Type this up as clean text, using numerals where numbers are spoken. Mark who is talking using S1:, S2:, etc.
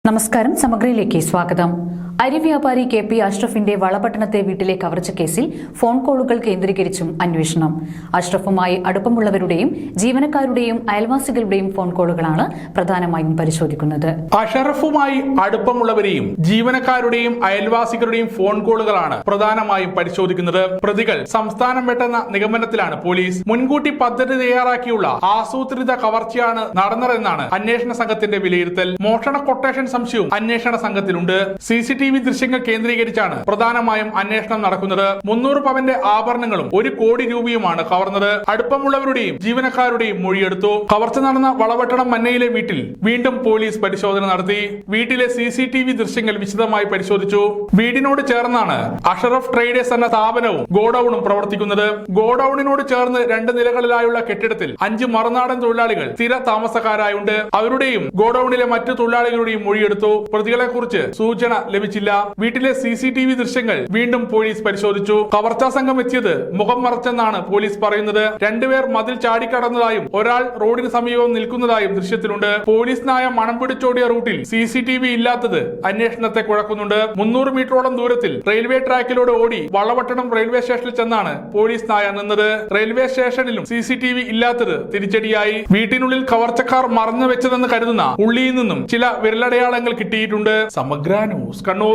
S1: നമസ്കാരം. സമഗ്രയിലേക്ക് സ്വാഗതം. അരി വ്യാപാരി കെ.പി. അഷ്റഫിന്റെ വളപട്ടണത്തെ വീട്ടിലെ കവർച്ച കേസിൽ ഫോൺ കോളുകൾ കേന്ദ്രീകരിച്ചും അന്വേഷണം. അഷ്റഫുമായി അടുപ്പമുള്ളവരുടെയും ജീവനക്കാരുടെയും അയൽവാസികളുടെയും ഫോൺ കോളുകളാണ് പ്രധാനമായും പരിശോധിക്കുന്നത്.
S2: അഷ്റഫുമായി അടുപ്പമുള്ളവരെയും ജീവനക്കാരുടെയും അയൽവാസികളുടെയും ഫോൺ കോളുകളാണ് പ്രധാനമായും പരിശോധിക്കുന്നത്. പ്രതികൾ സംസ്ഥാനം വിട്ടെന്ന നിഗമനത്തിലാണ് പോലീസ്. മുൻകൂട്ടി പദ്ധതി തയ്യാറാക്കിയുള്ള ആസൂത്രിത കവർച്ചയാണ് നടന്നതെന്നാണ് അന്വേഷണ സംഘത്തിന്റെ വിലയിരുത്തൽ. മോഷണ കൊട്ടേഷൻ സംശയവും അന്വേഷണ സംഘത്തിലുണ്ട്. CCTV ദൃശ്യങ്ങൾ കേന്ദ്രീകരിച്ചാണ് പ്രധാനമായും അന്വേഷണം നടക്കുന്നത്. 300 പവന്റെ ആഭരണങ്ങളും 1 കോടി രൂപയുമാണ് കവർന്നത്. അടുപ്പമുള്ളവരുടെയും ജീവനക്കാരുടെയും മൊഴിയെടുത്തു. കവർച്ച നടന്ന വളപട്ടണം മന്നയിലെ വീട്ടിൽ വീണ്ടും പോലീസ് പരിശോധന നടത്തി. വീട്ടിലെ CCTV ദൃശ്യങ്ങൾ വിശദമായി പരിശോധിച്ചു. വീടിനോട് ചേർന്നാണ് അഷ്റഫ് ട്രേഡേഴ്സ് എന്ന സ്ഥാപനവും ഗോഡൌണും പ്രവർത്തിക്കുന്നത്. ഗോഡൌണിനോട് ചേർന്ന് 2 നിലകളിലായുള്ള കെട്ടിടത്തിൽ 5 മറുനാടൻ തൊഴിലാളികൾ സ്ഥിര താമസക്കാരായുണ്ട്. അവരുടെയും ഗോഡൌണിലെ മറ്റു തൊഴിലാളികളുടെയും മൊഴിയെടുത്തു. പ്രതികളെ കുറിച്ച് സൂചന ലഭിച്ചില്ല. വീട്ടിലെ CCTV ദൃശ്യങ്ങൾ വീണ്ടും പോലീസ് പരിശോധിച്ചു. കവർച്ചാ സംഘം എത്തിയത് മുഖം മറച്ചെന്നാണ് പോലീസ് പറയുന്നത്. 2 പേർ മതിൽ ചാടിക്കടന്നതായും ഒരാൾ റോഡിന് സമീപം നിൽക്കുന്നതായും ദൃശ്യത്തിലുണ്ട്. പോലീസ് നായ മണം പിടിച്ചോടിയ റൂട്ടിൽ CCTV ഇല്ലാത്തത് അന്വേഷണത്തെ കുഴക്കുന്നുണ്ട്. 300 മീറ്ററോളം ദൂരത്തിൽ റെയിൽവേ ട്രാക്കിലൂടെ ഓടി വളപട്ടണം റെയിൽവേ സ്റ്റേഷനിൽ ചെന്നാണ് പോലീസ് നായ നിന്നത്. റെയിൽവേ സ്റ്റേഷനിലും CCTV ഇല്ലാത്തത് തിരിച്ചടിയായി. വീട്ടിനുള്ളിൽ കവർച്ചക്കാർ മറന്നു വെച്ചതെന്ന് കരുതുന്ന ഉള്ളിയിൽ നിന്നും ചില വിരലടയാളങ്ങൾ കിട്ടിയിട്ടുണ്ട്. സമഗ്ര ന്യൂസ്, കണ്ണൂർ.